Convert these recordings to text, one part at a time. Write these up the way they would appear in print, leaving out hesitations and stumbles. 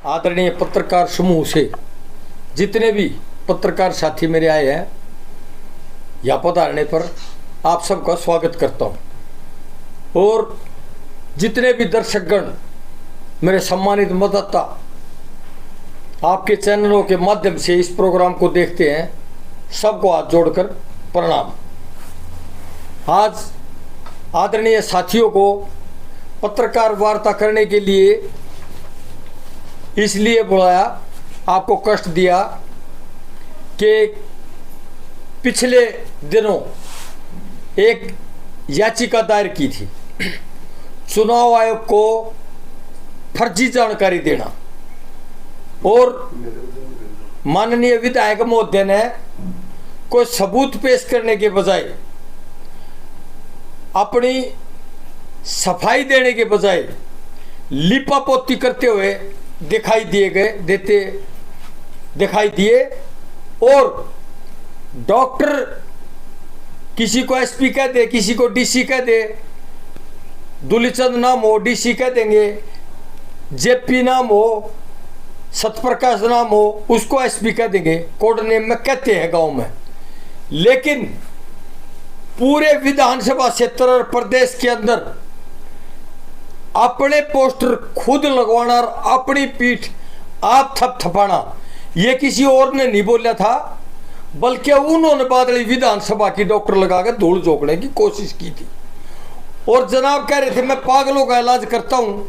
आदरणीय पत्रकार समूह से जितने भी पत्रकार साथी मेरे आए हैं यहाँ पधारने पर आप सबका स्वागत करता हूँ। और जितने भी दर्शकगण मेरे सम्मानित मतदाता आपके चैनलों के माध्यम से इस प्रोग्राम को देखते हैं, सबको हाथ जोड़कर प्रणाम। आज आदरणीय साथियों को पत्रकार वार्ता करने के लिए इसलिए बुलाया, आपको कष्ट दिया कि पिछले दिनों एक याचिका दायर की थी चुनाव आयोग को फर्जी जानकारी देना, और माननीय विधायक महोदय ने कोई सबूत पेश करने के बजाय, अपनी सफाई देने के बजाय लिपापोती करते हुए दिखाई दिए। और डॉक्टर किसी को एसपी कह दे, किसी को डीसी कह दे, दुलीचंद नाम हो डीसी कह देंगे, जेपी नाम हो, सतप्रकाश नाम हो उसको एसपी कह देंगे, कोड नेम में कहते हैं गांव में। लेकिन पूरे विधानसभा क्षेत्र और प्रदेश के अंदर अपने पोस्टर खुद लगवाना और अपनी पीठ आप थपथपाना, ये किसी और ने नहीं बोला था, बल्कि उन्होंने बादली विधानसभा की डॉक्टर लगाकर धूल झोंकने की कोशिश की थी। और जनाब कह रहे थे मैं पागलों का इलाज करता हूं।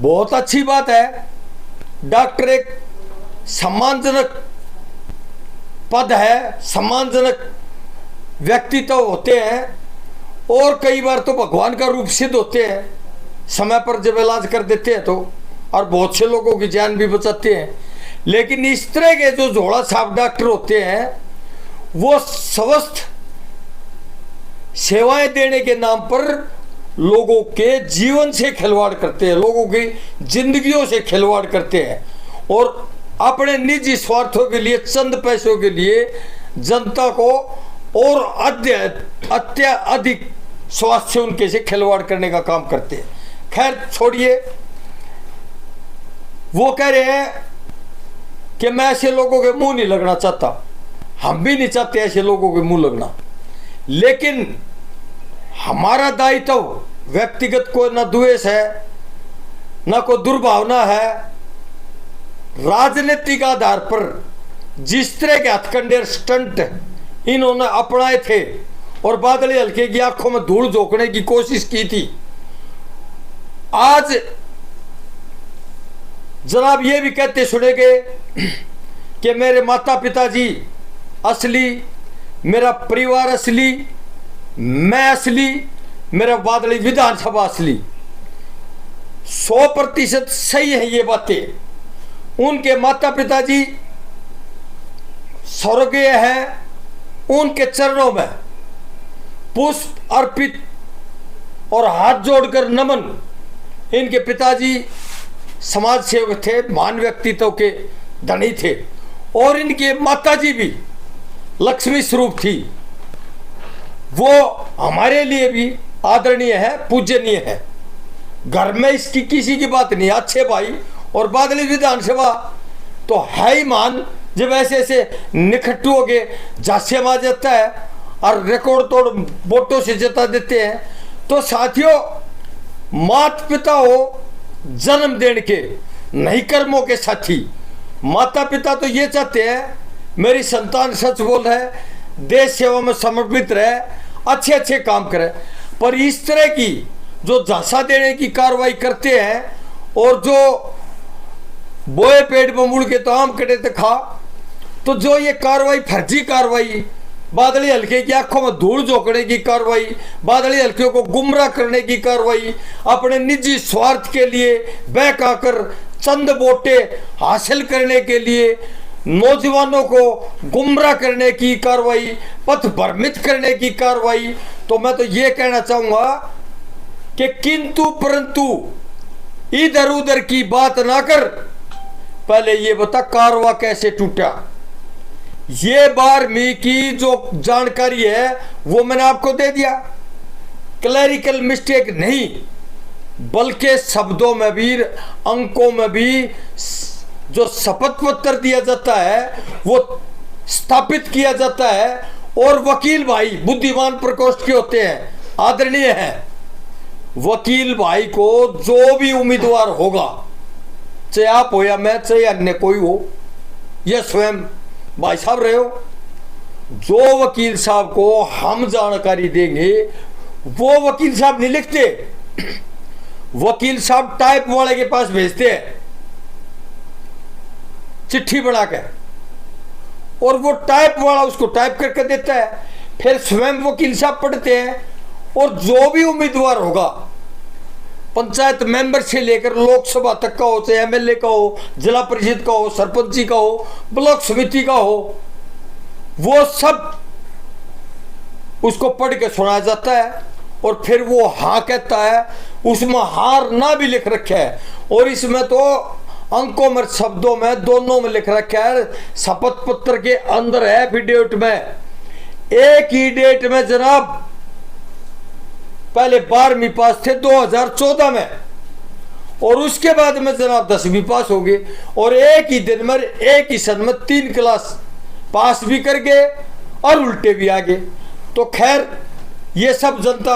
बहुत अच्छी बात है, डॉक्टर एक सम्मानजनक पद है, सम्मानजनक व्यक्तित्व होते हैं, और कई बार तो भगवान का रूप सिद्ध होते हैं समय पर जब इलाज कर देते हैं तो, और बहुत से लोगों की जान भी बचाते हैं। लेकिन इस तरह के जो झोला छाप डॉक्टर होते हैं वो स्वस्थ सेवाएं देने के नाम पर लोगों के जीवन से खिलवाड़ करते हैं, लोगों की जिंदगियों से खिलवाड़ करते हैं, और अपने निजी स्वार्थों के लिए, चंद पैसों के लिए जनता को और अत्यधिक स्वास्थ्य उनके से खिलवाड़ करने का काम करते हैं। खैर छोड़िए, वो कह रहे हैं कि मैं ऐसे लोगों के मुंह नहीं लगना चाहता, हम भी नहीं चाहते ऐसे लोगों के मुंह लगना, लेकिन हमारा दायित्व व्यक्तिगत कोई न द्वेष है न कोई दुर्भावना है। राजनीतिक आधार पर जिस तरह के हथकंडे स्टंट इन्होंने अपनाए थे और बादल हल्के की आंखों में धूल झोंकने की कोशिश की थी, आज जनाब ये भी कहते सुनेंगे कि मेरे माता पिताजी असली, मेरा परिवार असली, मैं असली, मेरा बादली विधानसभा असली। 100% सही है ये बातें। उनके माता पिताजी स्वर्गीय हैं, उनके चरणों में पुष्प अर्पित और हाथ जोड़कर नमन। इनके पिताजी समाज सेवक थे, महान व्यक्तित्व के धनी थे, और इनके माताजी भी लक्ष्मी स्वरूप थी। वो हमारे लिए भी आदरणीय है, पूजनीय है। घर में इसकी किसी की बात नहीं। अच्छे भाई और बादली विधानसभा तो है ही मान, जब ऐसे ऐसे निखट्टू हो गए झांसे मार जाता है और रिकॉर्ड तोड़ वोटों से जिता देते हैं। तो साथियों, माता पिता हो जन्म देने के, नहीं कर्मों के साथी। माता पिता तो ये चाहते हैं मेरी संतान सच बोल है, देश सेवा में समर्पित रहे, अच्छे अच्छे काम करे, पर इस तरह की जो झांसा देने की कार्रवाई करते हैं, और जो बोए पेट में मुड़ के तो आम कटे तो खा, तो जो ये कार्रवाई, फर्जी कार्रवाई, बादली हल्के की आंखों में धूल झोंकने की कार्रवाई, बादली हल्के को गुमराह करने की कार्रवाई, अपने निजी स्वार्थ के लिए बहकाकर चंद वोटे हासिल करने के लिए नौजवानों को गुमराह करने की कार्रवाई, पथ भ्रमित करने की कार्रवाई। तो मैं तो ये कहना चाहूंगा कि किंतु परंतु इधर उधर की बात ना कर, पहले ये बता कारवा कैसे टूटा। ये 12वीं की जो जानकारी है वो मैंने आपको दे दिया। क्लैरिकल मिस्टेक नहीं, बल्कि शब्दों में भी, अंकों में भी जो शपथ पत्र दिया जाता है वो स्थापित किया जाता है, और वकील भाई बुद्धिमान प्रकोष्ठ के होते हैं, आदरणीय हैं। वकील भाई को जो भी उम्मीदवार होगा, चाहे आप हो या मैं, चाहे अन्य कोई हो, या स्वयं भाई साहब रहे हो, जो वकील साहब को हम जानकारी देंगे वो वकील साहब नहीं लिखते, वकील साहब टाइप वाले के पास भेजते हैं चिट्ठी बना के, और वो टाइप वाला उसको टाइप करके देता है, फिर स्वयं वकील साहब पढ़ते हैं, और जो भी उम्मीदवार होगा, पंचायत मेंबर से लेकर लोकसभा तक का हो, चाहे एमएलए का हो, जिला परिषद का हो, सरपंची का हो, ब्लॉक समिति का हो, वो सब उसको पढ़ के सुनाया जाता है, और फिर वो हाँ कहता है। उसमें हार ना भी लिख रखा है, और इसमें तो अंकों में, शब्दों में, दोनों में लिख रखा है। शपथ पत्र के अंदर है एफिडेविट में, एक ही डेट में जनाब, पहले 12वीं पास थे 2014 में, और उसके बाद में जनाब 10वीं पास हो गए, और एक ही दिन में, एक ही सन में 3 क्लास पास भी कर गए और उल्टे भी आ गए। तो खैर ये सब जनता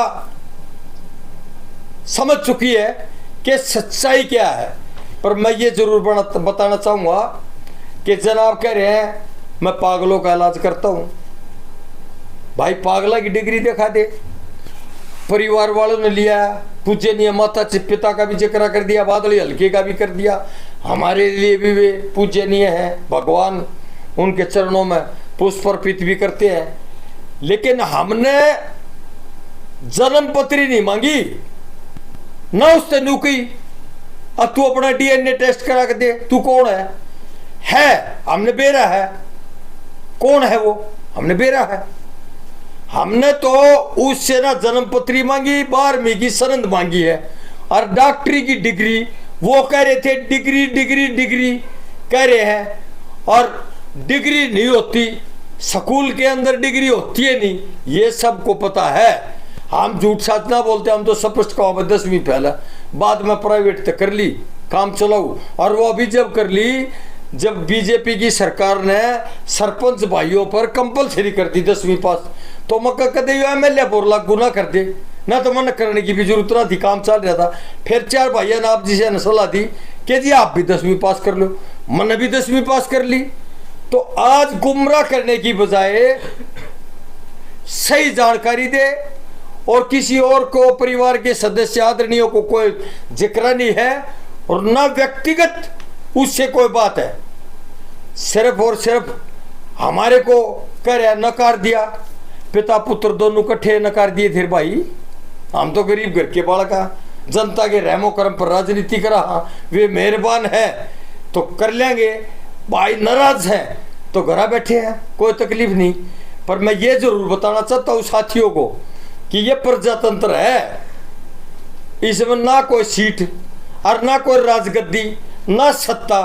समझ चुकी है कि सच्चाई क्या है, पर मैं ये जरूर बताना चाहूंगा कि जनाब कह रहे हैं मैं पागलों का इलाज करता हूं। भाई पागला की डिग्री दिखा दे। परिवार वालों ने लिया, पूजनीय माता पिता का भी जिक्र कर दिया, बादली हल्के का भी कर दिया, हमारे लिए भी वे पूजनीय हैं, भगवान उनके चरणों में पुष्प अर्पित भी करते हैं। लेकिन हमने जन्म पत्री नहीं मांगी, ना उससे नुकी, अब तू अपना डीएनए टेस्ट करा के दे, तू कौन है हमने बेरा है, कौन है वो, हमने बेरा है। हमने तो उससे ना जन्म पत्री मांगी, 12वीं की सनद मांगी है, और डॉक्टरी की डिग्री, वो कह रहे थे डिग्री डिग्री डिग्री कह रहे हैं, और डिग्री नहीं होती, स्कूल के अंदर डिग्री होती है नहीं, ये सबको पता है। हम झूठ साच ना बोलते, हम तो स्पष्ट कहो 10वीं पहला, बाद में प्राइवेट तक कर ली, काम चलाऊ, और वो अभी जब कर ली जब बीजेपी की सरकार ने सरपंच भाइयों पर कंपलसरी कर दी 10वीं पास, तो मक्का कदे एमएलए पर लागू ना कर दे, ना तो मन करने की भी जरूरत ना थी, काम चल रहा था। फिर 4 भाइयों ने आप जिसे सलाह दी कि जी आप भी 10वीं पास कर लो, मैंने भी 10वीं पास कर ली। तो आज गुमराह करने की बजाय सही जानकारी दे, और किसी और को, परिवार के सदस्य आदरणीयों को कोई जिक्र नहीं है, और ना व्यक्तिगत उससे कोई बात है, सिर्फ और सिर्फ हमारे को कह रहा नकार दिया, पिता पुत्र दोनों इकट्ठे नकार दिए थे। भाई हम तो गरीब घर के बालका, जनता के रहमो करम पर राजनीति करा, वे मेहरबान है तो कर लेंगे, भाई नाराज है तो घर बैठे हैं, कोई तकलीफ नहीं। पर मैं ये जरूर बताना चाहता हूँ साथियों को कि ये प्रजातंत्र है, इसमें ना कोई सीट और ना कोई राजगद्दी, ना सत्ता,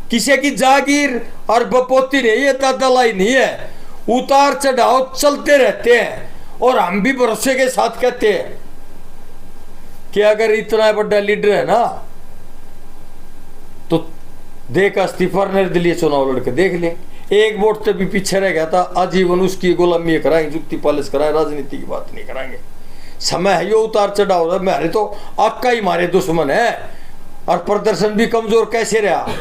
किसी की जागीर और बपोती नहीं है, दादालाई नहीं है, उतार चढ़ाव चलते रहते हैं। और हम भी भरोसे के साथ कहते हैं कि अगर इतना बड़ा लीडर है ना, तो देख इस्तीफा निर्दलीय चुनाव लड़के देख ले, एक वोट से भी पीछे रह गया था, आजीवन उसकी गुलामी कराएंगे, जुक्ति पालिश कराएं, राजनीति की बात नहीं कराएंगे। समय है, ये उतार चढ़ाव, मेरे तो आका ही मारे दुश्मन है। और प्रदर्शन भी कमजोर कैसे रहा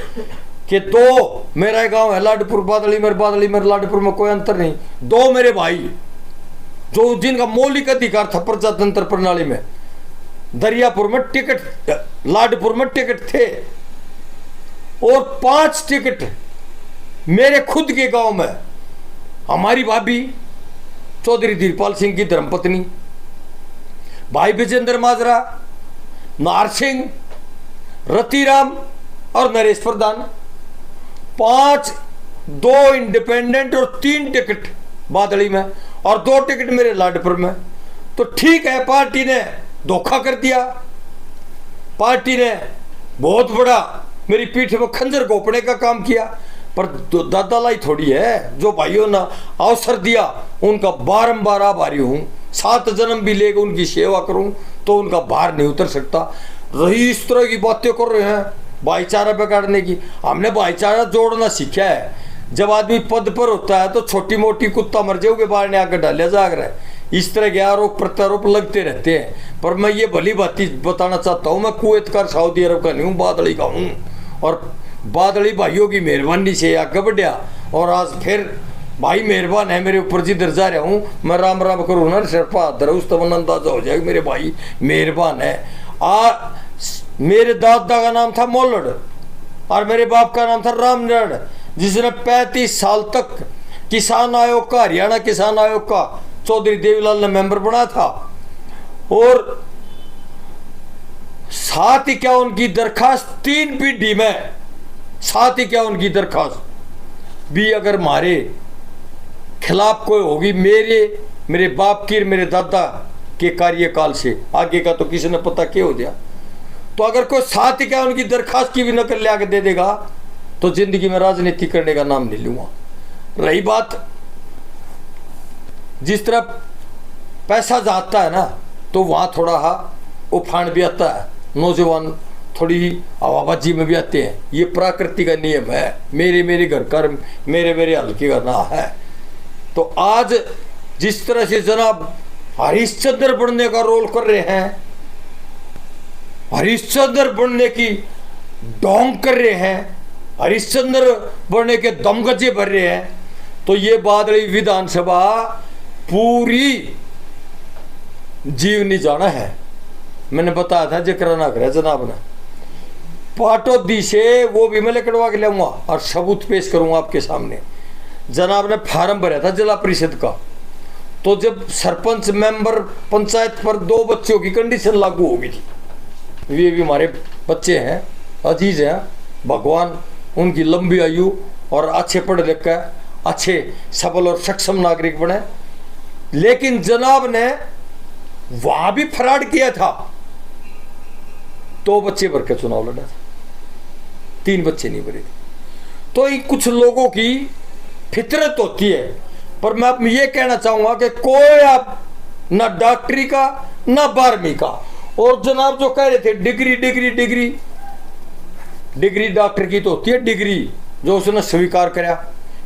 कि 2 मेरा गांव है लाडपुर, बादली मेरे लाडपुर में कोई अंतर नहीं, 2 मेरे भाई जो जिनका मौलिक अधिकार था प्रजातंत्र प्रणाली में, दरियापुर में टिकट, लाडपुर में टिकट थे, और 5 टिकट मेरे खुद के गांव में। हमारी भाभी चौधरी धीरपाल सिंह की धर्मपत्नी, भाई विजेंद्र माजरा, नार सिंह, रतिराम और नरेश प्रधान, 5, 2 इंडिपेंडेंट और 3 टिकट बादली में, और 2 टिकट मेरे लाडपुर में। तो ठीक है, पार्टी ने धोखा कर दिया, पार्टी ने बहुत बड़ा मेरी पीठ में खंजर घोंपने का काम किया, पर दादालाई थोड़ी है। जो भाइयों ने अवसर दिया उनका बारंबार आभारी हूं, 7 जन्म भी लेकर उनकी सेवा करूं तो उनका भार नहीं उतर सकता। रही इस तरह की बातें कर रहे हैं भाईचारा बिगाड़ने की। हमने भाईचारा जोड़ना सीखा है। जब आदमी पद पर होता है तो छोटी मोटी कुत्ता मर जाओगे बाहर ने आकर डालिया जाग रहा है, इस तरह के आरोप प्रत्यारोप लगते रहते हैं। पर मैं ये भली बात बताना चाहता हूँ, मैं कुवैतकार सऊदी अरब का नहीं हूँ, बादली का हूँ। और बादली भाइयों की मेहरबानी से आगे बढ़िया, और आज फिर भाई मेहरबान है मेरे ऊपर, जिधर जा रहा हूँ मैं राम राम करूँ ना सिरपा हाथ उस तब अंदाजा हो जाएगा मेरे भाई मेहरबान है। मेरे दादा का नाम था मोलड़ और मेरे बाप का नाम था रामनड़, जिसने 35 साल तक किसान आयोग का, हरियाणा किसान आयोग का चौधरी देवीलाल ने मेंबर बना था। और साथ ही क्या उनकी दरखास्त 3 पीढ़ी में, साथ ही क्या उनकी दरखास्त भी अगर हमारे खिलाफ कोई होगी, मेरे बाप की, मेरे दादा के कार्यकाल से आगे का तो किसी ने पता क्या हो गया। तो अगर कोई साथ ही क्या उनकी दरखास्त की भी नकल ले आके दे देगा तो जिंदगी में राजनीति करने का नाम नहीं लूंगा। रही बात जिस तरह पैसा जाता है ना, तो वहां थोड़ा उफान भी आता है, नौजवान थोड़ी हवाबाजी में भी आते हैं। ये प्रकृति का नियम है, मेरे घर का मेरे हल्के का ना है। तो आज जिस तरह से जनाब हरिश्चंद्र बनने का रोल कर रहे हैं, हरिश्चंद्र बनने की डोंग कर रहे हैं, हरिश्चंद्र बनने के दमगजे भर रहे हैं, तो ये बादली विधानसभा पूरी जीवनी जाना है। मैंने बताया था जिक्र ना करे जनाब ने पाटोदी से, वो भी मैं लेकर के लाऊंगा और सबूत पेश करूंगा आपके सामने। जनाब ने फार्म भरा था जिला परिषद का, तो जब सरपंच मेंबर पंचायत पर 2 बच्चों की कंडीशन लागू हो गई थी, ये भी हमारे बच्चे हैं, अजीज हैं, भगवान उनकी लंबी आयु और अच्छे पढ़े लिखे अच्छे सबल और सक्षम नागरिक बने। लेकिन जनाब ने वहां भी फ्रॉड किया था, 2 बच्चे भर के चुनाव लड़ा था, 3 बच्चे नहीं भरे थे। तो ये कुछ लोगों की फितरत होती है। पर मैं ये कहना चाहूंगा कि कोई आप ना डॉक्टरी का ना 12वीं का, और जनाब जो कह रहे थे degree degree degree degree doctor की तो होती है डिग्री, जो उसने स्वीकार करा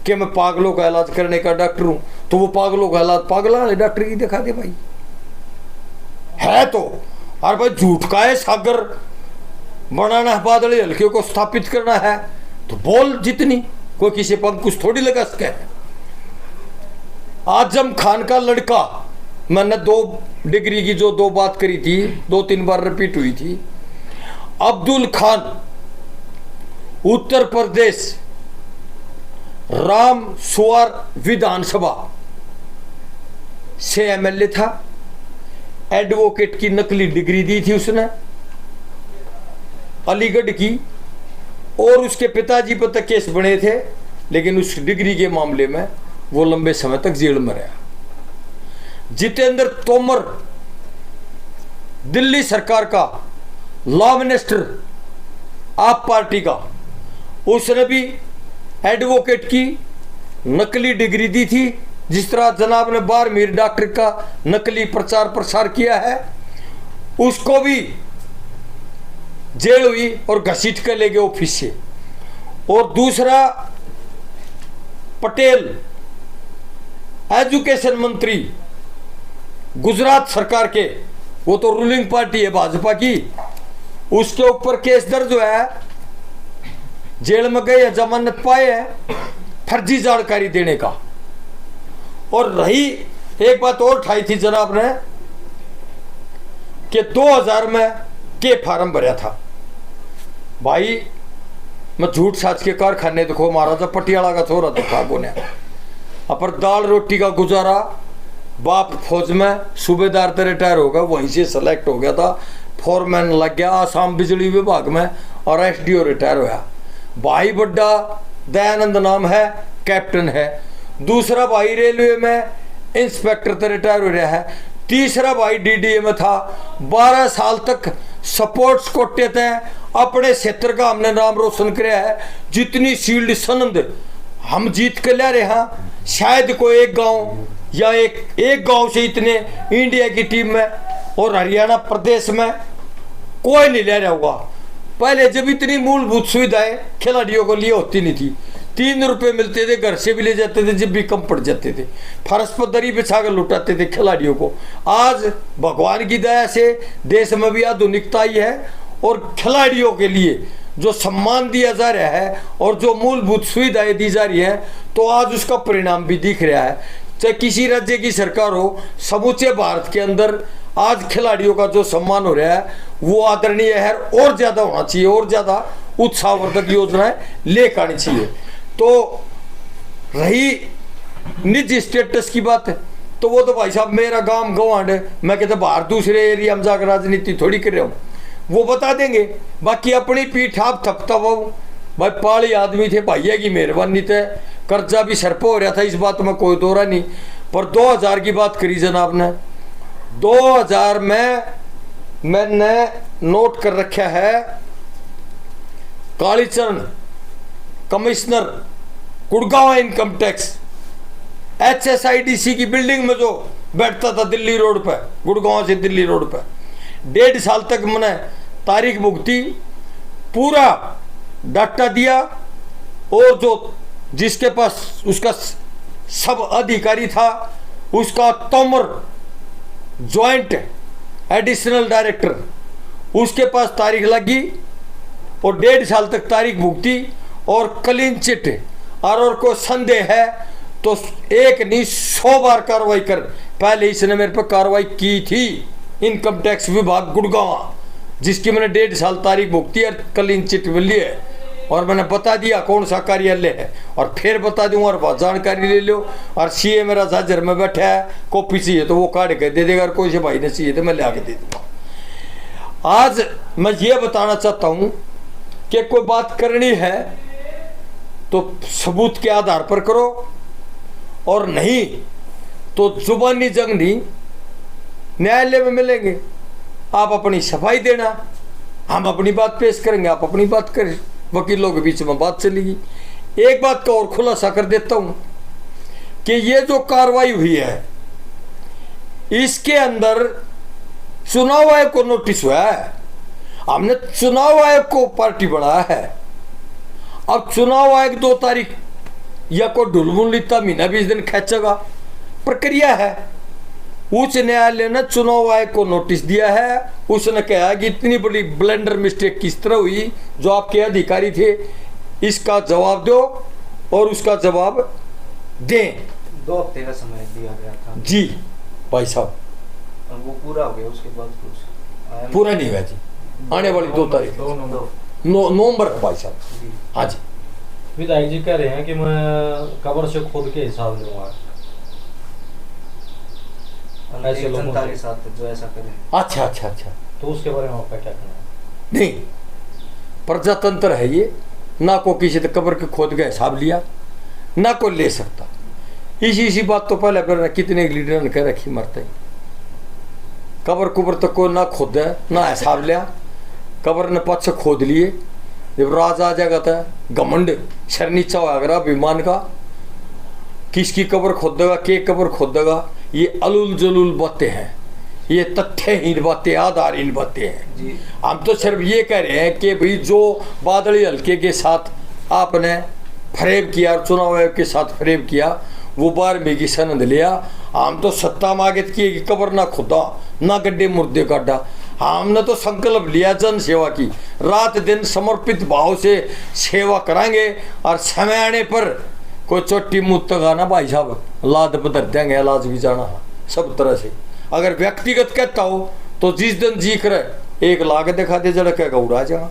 कि मैं पागलों का इलाज करने का डॉक्टर हूं, तो वो पागलों का इलाज पागल वाले डॉक्टर की दिखा दे भाई है तो। और भाई झूठ का है सागर बनाना है, बादल हल्के को स्थापित करना है, तो बोल जितनी, कोई किसी पर कुछ थोड़ी लगा सके। आजम खान का लड़का, मैंने 2 डिग्री की जो 2 बात करी थी 2-3 बार रिपीट हुई थी। अब्दुल खान उत्तर प्रदेश राम सुवार विधानसभा से एमएलए था, एडवोकेट की नकली डिग्री दी थी उसने अलीगढ़ की, और उसके पिताजी पर तक केस बने थे, लेकिन उस डिग्री के मामले में वो लंबे समय तक जेल में रहा। जितेंद्र तोमर दिल्ली सरकार का लॉ मिनिस्टर आप पार्टी का, उसने भी एडवोकेट की नकली डिग्री दी थी। जिस तरह जनाब ने 12वीं डॉक्टर का नकली प्रचार प्रसार किया है, उसको भी जेल हुई और घसीट कर ले गए ऑफिस से। और दूसरा पटेल एजुकेशन मंत्री गुजरात सरकार के, वो तो रूलिंग पार्टी है भाजपा की, उसके ऊपर केस दर्ज हुआ है, जेल में गए, जमानत पाए हैं फर्जी जानकारी देने का। और रही एक बात और उठाई थी जनाब ने कि 2000 में के फार्म भरा था। भाई मैं झूठ साच के कारखाने देखो, महाराजा पटियाला का छोरा देखा बोने, अपर दाल रोटी का गुजारा, बाप फौज में सूबेदार से रिटायर हो गया, वहीं से सेलेक्ट हो गया था, फोरमैन लग गया आसाम बिजली विभाग में, और एसडीओ रिटायर होया। भाई बड्डा दयानंद नाम है, कैप्टन है। दूसरा भाई रेलवे में इंस्पेक्टर से रिटायर हो रहा है। तीसरा भाई डीडीए में था, 12 साल तक सपोर्ट्स कोटे थे, अपने क्षेत्र का हमने नाम रोशन किया है। जितनी शील्ड सनंद हम जीत कर ले रहे हैं, शायद कोई एक गांव या एक गांव से इतने इंडिया की टीम में और हरियाणा प्रदेश में कोई नहीं ले रहा होगा। पहले जब इतनी मूलभूत सुविधाएं खिलाड़ियों को लिए होती नहीं थी, 3 रुपए मिलते थे, घर से भी ले जाते थे, जब भी कम पड़ जाते थे, फर्श पर दरी बिछा कर लुटाते थे खिलाड़ियों को। आज भगवान की दया से देश में भी आधुनिकता आई है और खिलाड़ियों के लिए जो सम्मान दिया जा रहा है और जो मूलभूत सुविधाएं दी जा रही है, तो आज उसका परिणाम भी दिख रहा है। चाहे किसी राज्य की सरकार हो, समूचे भारत के अंदर आज खिलाड़ियों का जो सम्मान हो रहा है वो आदरणीय है, और ज्यादा होना चाहिए, और ज्यादा उत्साहवर्धक योजनाएं लेकर आनी चाहिए। तो रही निजी स्टेटस की बात है, तो वो तो भाई साहब मेरा गांव गवांड है, मैं कहता बाहर दूसरे एरिया में जाकर राजनीति थोड़ी कर रहा हूँ, वो बता देंगे। बाकी अपनी पीठ आप थपता वो भाई पाली आदमी थे, भैया की मेहरबानी थे, कर्जा भी सर पे हो रहा था, इस बात में कोई दोरा नहीं। पर 2000 की बात करी जनाब ने, 2000 में मैंने नोट कर रखा है, Kalicharan commissioner Gurgaon income tax HSIDC की बिल्डिंग में जो बैठता था दिल्ली रोड पर, गुड़गांव से दिल्ली रोड पर, 1.5 साल तक मैंने तारीख भुगती, पूरा डाटा दिया, और जो जिसके पास उसका सब अधिकारी था उसका तोमर जॉइंट एडिशनल डायरेक्टर, उसके पास तारीख लगी और 1.5 साल तक तारीख भुगती और क्लीन चिट। और को संदेह है तो एक नहीं 100 बार कार्रवाई कर, पहले इसने मेरे पर कार्रवाई की थी इनकम टैक्स विभाग गुड़गांव, जिसकी मैंने 1.5 साल तारीख भुगती और क्लीन चिट मिली है, और मैंने बता दिया कौन सा कार्यालय है, और फिर बता दूंगा, और बहुत जानकारी ले लो। और सीए मेरा झाझर में बैठा है, कॉपी चाहिए तो वो काट के दे देगा, कोई से भाई ने चाहिए तो मैं ले आके दे दूंगा। आज मैं ये बताना चाहता हूं कि कोई बात करनी है तो सबूत के आधार पर करो, और नहीं तो जुबानी जंग नहीं, न्यायालय में मिलेंगे, आप अपनी सफाई देना, हम अपनी बात पेश करेंगे, आप अपनी बात करें, वकीलों के बीच में बात चलेगी। एक बात का और खुलासा कर देता हूं कि ये जो कार्रवाई हुई है इसके अंदर चुनाव आयोग को नोटिस हुआ है, हमने चुनाव आयोग को पार्टी बढ़ाया है। अब चुनाव आयोग 2 तारीख या को ढुलमुलिता महीना 20 दिन खींचेगा, प्रक्रिया है। उच्च न्यायालय ने चुनाव आयोग को नोटिस दिया है, उसने कहा कि इतनी बड़ी ब्लेंडर मिस्टेक किस तरह हुई, जो आपके अधिकारी थे इसका जवाब दो और उसका जवाब दें। 2 हफ्ते का समय दिया गया था जी भाई साहब, और वो पूरा हो गया, उसके बाद कुछ पूरा नहीं हुआ जी, आने वाली 2 तारीख नवंबर भाई साहब। हाँ जी, विधायक जी कह रहे हैं कि मैं कब्र से खोद के हिसाब लूंगा, ऐसे लोगों के साथ जो ऐसा करें। अच्छा अच्छा अच्छा, तो उसके बारे में आपका क्या कहना है? नहीं, प्रजातंत्र है ये, ना को किसी ने कब्र के खोद का हिसाब लिया, ना को ले सकता। इसी बात तो पहले फिर कितने लीडर ने कह रखी, मरते कब्र कुबर तक को ना खोद है ना हिसाब लिया, कब्र ने पक्ष खोद लिए। जब राज आ जाएगा था घमंड सर नीचा होगा अभिमान का, किसकी कब्र खोद देगा, के कब्र खोद देगा, ये अलुल जलुल बातें हैं, ये तथ्यहीन बातें, आधारहीन बातें हैं। हम तो सिर्फ ये कह रहे हैं कि भाई जो बादली हल्के के साथ आपने फरेब किया, चुनाव आयोग के साथ फरेब किया, वो 12वीं की सनद लिया। हम तो सत्ता मांगत किए कि कब्र ना खुदा ना गड्ढे मुर्दे काटा, हमने तो संकल्प लिया जन सेवा की, रात दिन समर्पित भाव से सेवा कराएंगे, और समय आने पर कोई चोटी मुँह तक आना भाई साहब लाद बदर देंगे, इलाज भी जाना सब तरह से। अगर व्यक्तिगत कहता हो तो जिस दिन जी करे 1 लाख दिखा दे, जरा क्या उड़ा जा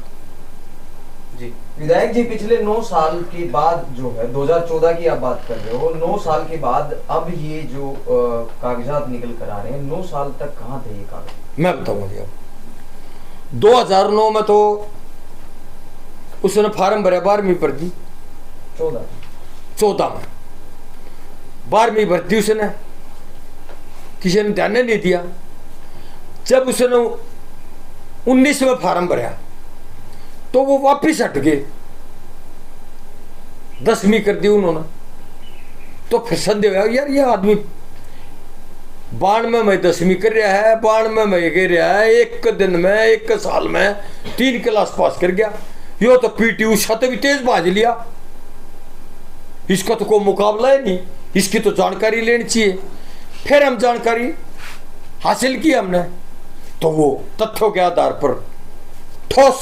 जी। विधायक जी, पिछले 9 साल के बाद जो है 2014 की आप बात कर रहे हो, 9 साल के बाद अब ये जो कागजात निकल कर आ रहे हैं, 9 साल तक कहाँ थे ये कागज? मैं बताऊंगा जी। अब 2009 में तो उसने फार्म भरा 12वीं भर्ती, 14 में 12वीं भर्ती उसने किसी ने ध्यान नहीं दिया। जब उसने 19 में फार्म भरा तो वो वापिस हट गए, 10वीं कर दी उन्होंने। तो फिर संदेह हुआ यार ये आदमी 92 में 10वीं कर रहा है, 92 में कर रहा है, एक दिन में एक साल में 3 क्लास पास कर गया। यो तो पीटी उषा तो भी तेज बाज लिया, इसका तो कोई मुकाबला है नहीं, इसकी तो जानकारी लेनी चाहिए। फिर हम जानकारी हासिल की हमने, तो वो तथ्यों के आधार पर ठोस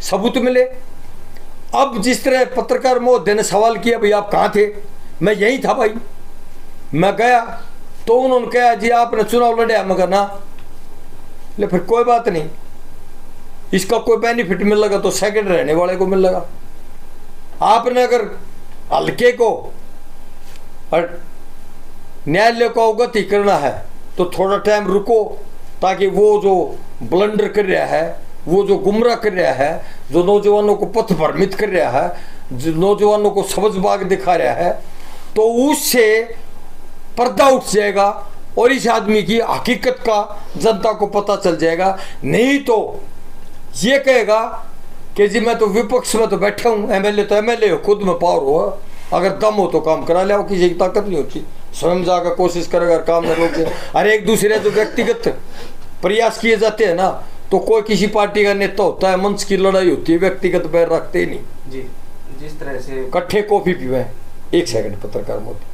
सबूत मिले। अब जिस तरह पत्रकार महोदय ने सवाल किया, भाई आप कहाँ थे, मैं यही था भाई, मैं गया तो उन्होंने कहा जी आपने चुनाव लड़ा, मगर ना ले, फिर कोई बात नहीं, इसका कोई बेनिफिट मिल लगा तो सेकंड रहने वाले को मिल लगा। आपने अगर हल्के को और न्यायालय को अवगत ही करना है तो थोड़ा टाइम रुको, ताकि वो जो ब्लंडर कर रहा है, वो जो गुमराह कर रहा है, जो नौजवानों को पथ भ्रमित कर रहा है, जो नौजवानों को सबजबाग दिखा रहा है, तो उससे पर्दा उठ जाएगा और इस आदमी की हकीकत का जनता को पता चल जाएगा। नहीं तो ये कहेगा कि जी मैं तो विपक्ष में तो बैठा हूँ, एमएलए तो एमएलए हो, खुद में पावर हो, अगर दम हो तो काम करा ले, किसी की ताकत नहीं होती, स्वयं जाकर कोशिश करेगा काम न रोके। अरे एक दूसरे जो व्यक्तिगत प्रयास किए जाते हैं ना, तो कोई किसी पार्टी का नेता होता है, मंच की लड़ाई होती है, व्यक्तिगत बैर रखते ही नहीं जी। जिस तरह से कट्ठे कॉफी पीवे। एक सेकंड पत्रकार मोदी,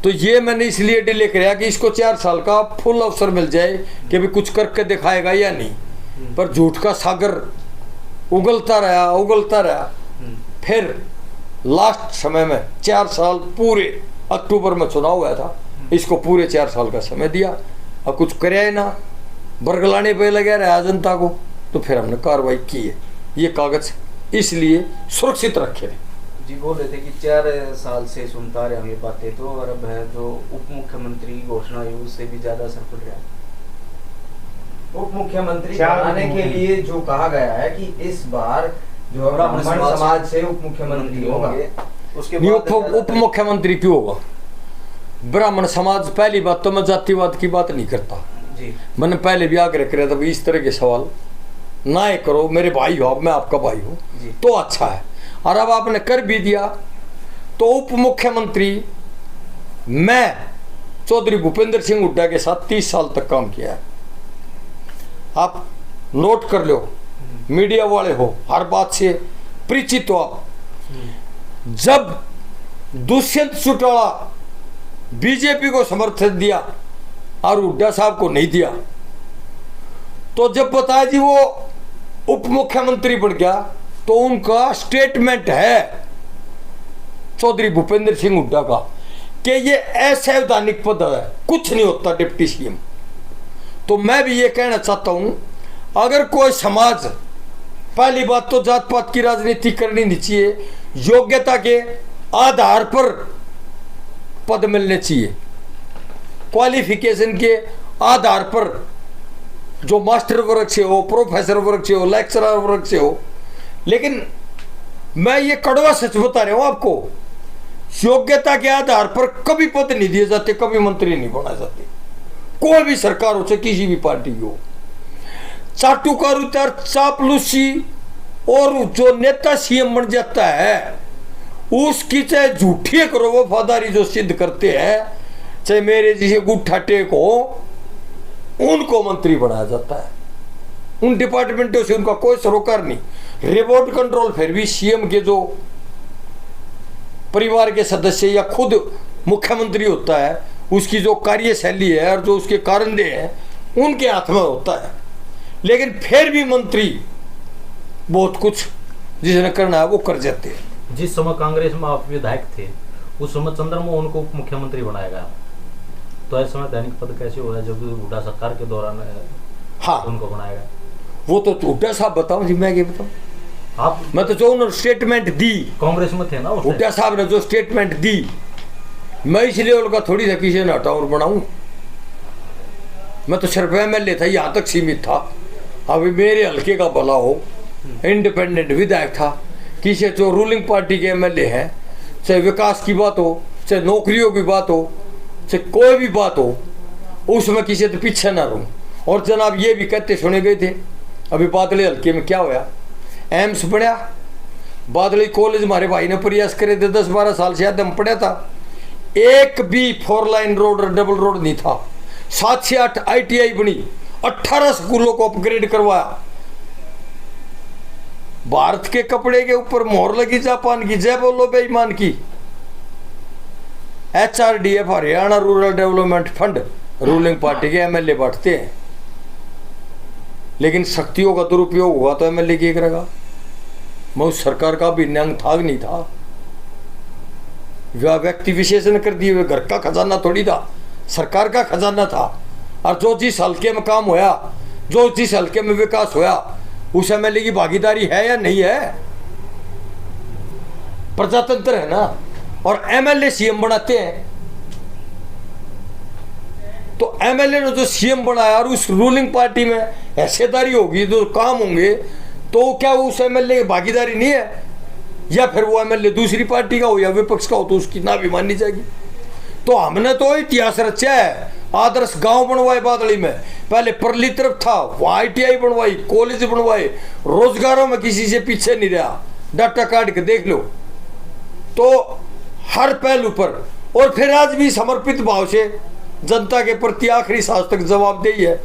तो ये मैंने इसलिए डिले कराया कि इसको 4 साल का फुल अवसर मिल जाए कि भी कुछ करके दिखाएगा या नहीं। पर झूठ का सागर उगलता रहा। फिर लास्ट समय में 4 साल पूरे, अक्टूबर में चुनाव हुआ था, इसको पूरे 4 साल का समय दिया, अब कुछ करे ही ना, बरगलाने पे लगे रहा जनता को, तो फिर हमने कार्रवाई की है। ये कागज इसलिए सुरक्षित रखे। जी बोल रहे थे कि 4 साल से सुनता रहे हम ये बातें, तो और अब है जो उप मुख्यमंत्री घोषणा हुई उससे भी ज्यादा असर पड़ रहा है। उप मुख्यमंत्री बनाने के लिए जो कहा गया है कि इस बार जो ब्राह्मण समाज से उप मुख्यमंत्री होगा, उसके बाद उप मुख्यमंत्री क्यों होगा? ब्राह्मण समाज, पहली बात तो मैं जातिवाद की बात नहीं करता जी। मैंने पहले भी आग्रह किया था, इस तरह के सवाल ना ही करो, मेरे भाई हो, मैं आपका भाई हूँ तो अच्छा है। और अब आपने कर भी दिया, तो उप मुख्यमंत्री मैं चौधरी भूपेंद्र सिंह हुड्डा के साथ 30 साल तक काम किया है। आप नोट कर लो, मीडिया वाले हो, हर बात से परिचित हो आप। जब दुष्यंत चौटाला बीजेपी को समर्थन दिया और हुड्डा साहब को नहीं दिया, तो जब बताया जी वो उप मुख्यमंत्री बन गया, तो उनका स्टेटमेंट है चौधरी भूपेंद्र सिंह हुड्डा का कि ये असंवैधानिक पद है, कुछ नहीं होता डिप्टी सीएम। तो मैं भी ये कहना चाहता हूं, अगर कोई समाज, पहली बात तो जात पात की राजनीति करनी नहीं चाहिए, योग्यता के आधार पर पद मिलने चाहिए, क्वालिफिकेशन के आधार पर, जो मास्टर वर्ग से हो, प्रोफेसर वर्ग से हो, लेक्चरर वर्ग से हो। लेकिन मैं ये कड़वा सच बता रहा हूं आपको, योग्यता के आधार पर कभी पद नहीं दिए जाते, कभी मंत्री नहीं बनाए जाते, कोई भी सरकार हो, चाहे किसी भी पार्टी की हो। चाटुकारिता, चापलूसी, और जो नेता सीएम बन जाता है उसकी चाहे झूठी करो वफादारी जो सिद्ध करते हैं, चाहे मेरे जैसे गुट्ठा टेक हो, उनको मंत्री बनाया जाता है। उन डिपार्टमेंटों से उनका कोई सरोकार नहीं। रिमोट कंट्रोल फिर भी सीएम के जो परिवार के सदस्य या खुद मुख्यमंत्री होता है, उसकी जो कार्यशैली है और जो उसके कारंदे हैं उनके हाथ में होता है। लेकिन फिर भी मंत्री बहुत कुछ जिसने करना है वो कर जाते हैं। जिस समय कांग्रेस में आप विधायक थे, उस समय चंद्रमोहन को उप मुख्यमंत्री बनाया गया, तो ऐसे समय दैनिक पद कैसे हुआ जब हुड्डा सरकार के दौरान हाँ उनको बनाया गया? वो तो हुड्डा साहब बताओ जी, मैं क्या बताऊं? आप मैं तो जो उन्होंने स्टेटमेंट दी, कांग्रेस में थे ना उस हुड्डा साहब ने जो स्टेटमेंट दी, मैं इसलिए उनका थोड़ी सा किसी ने हटाऊं और बनाऊं। मैं तो सिर्फ एमएलए था, यहाँ तक सीमित था। अभी मेरे हल्के का भला हो, इंडिपेंडेंट विधायक था, किसी जो रूलिंग पार्टी के एमएलए हैं, चाहे विकास की बात हो, चाहे नौकरियों की बात हो, चाहे कोई भी बात हो, उसमें किसी तो पीछे ना रहूं। और जनाब ये भी कहते सुने गए थे, अभी बादली हल्के में क्या होया, एम्स बढ़िया, बादली कॉलेज हमारे भाई ने प्रयास करे थे, 10-12 साल से हम पढ़ा था, एक भी 4 लाइन रोड और डबल रोड नहीं था। 7 से 8 ITI बनी, 18 स्कूलों को अपग्रेड करवाया। भारत के कपड़े के ऊपर मोहर लगी जापान की, जय बोलो बेईमान की। HRDF Haryana rural development fund ruling party के MLA बांटते हैं, लेकिन शक्तियों का दुरुपयोग हुआ तो MLA क्या करेगा? मैं उस सरकार का भी न्यांग था नहीं था, वह व्यक्ति विशेषण कर दिए हुए घर का खजाना थोड़ी था, सरकार का खजाना था। और जो जिस हल्के में काम होया, जो जिस हल्के में विकास होया, उस MLA की भागीदारी है या नहीं है? प्रजातंत्र है ना। और MLA CM बनाते हैं, तो MLA ने जो CM बनाया और उस रूलिंग पार्टी में हिस्सेदारी होगी, जो काम होंगे, तो क्या उस MLA की भागीदारी नहीं है? या फिर वो MLA दूसरी पार्टी का हो या विपक्ष का हो तो उसकी ना भी माननी जाएगी। तो हमने तो इतिहास रचा है, आदर्श गांव बनवाए बादली में, पहले परली तरफ था, वहां ITI बनवाई, कॉलेज बनवाए, रोजगारों में किसी से पीछे नहीं रहा, डाटा काट के देख लो। तो हर पहलू पर, और फिर आज भी समर्पित भाव से जनता के प्रति आखिरी सांस तक जवाबदेही है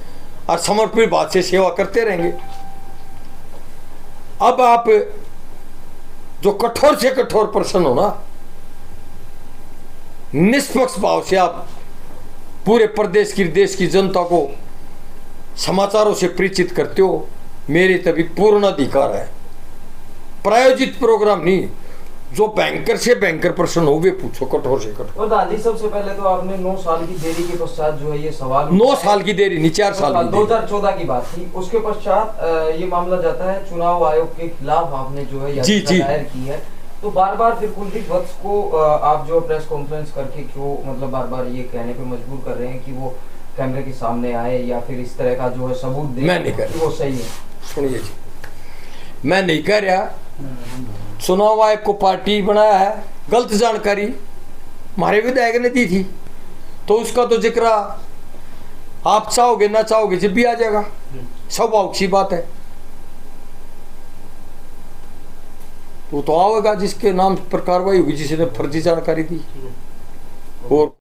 और समर्पित भाव से सेवा करते रहेंगे। अब आप जो कठोर से कठोर प्रश्न हो ना, निष्पक्ष भाव से आप पूरे प्रदेश की, देश की जनता को समाचारों से परिचित करते हो, मेरे तभी पूर्ण अधिकार है। प्रायोजित प्रोग्राम नहीं, जो बैंकर से बैंकर प्रश्न हो वे पूछो कठोर से कठोर। और दादी, सबसे पहले तो आपने 9 साल की देरी के पश्चात जो है ये सवाल, 9 साल की देरी नहीं, 4 साल की। 2014 की बात थी, उसके पश्चात ये मामला जाता है चुनाव आयोग के खिलाफ, आपने जो है याचिका दायर की है। तो बार बार फिर कुलदीप वत्स को आप जो प्रेस कॉन्फ्रेंस करके क्यों, मतलब बार बार ये कहने पे मजबूर कर रहे हैं कि वो कैमरे के सामने आए या फिर इस तरह का जो है सबूत दे? मैं नहीं कर रहा, वो सही है। सुनिए जी, मैं नहीं कह रहा। चुनाव आयोग को पार्टी बनाया है, गलत जानकारी हमारे विधायक ने दी थी, तो उसका तो जिक्र आप चाहोगे ना चाहोगे जब भी आ जाएगा, स्वाभाविक सी बात है। वो तो आएगा जिसके नाम पर कार्रवाई होगी, जिसने फर्जी जानकारी दी। और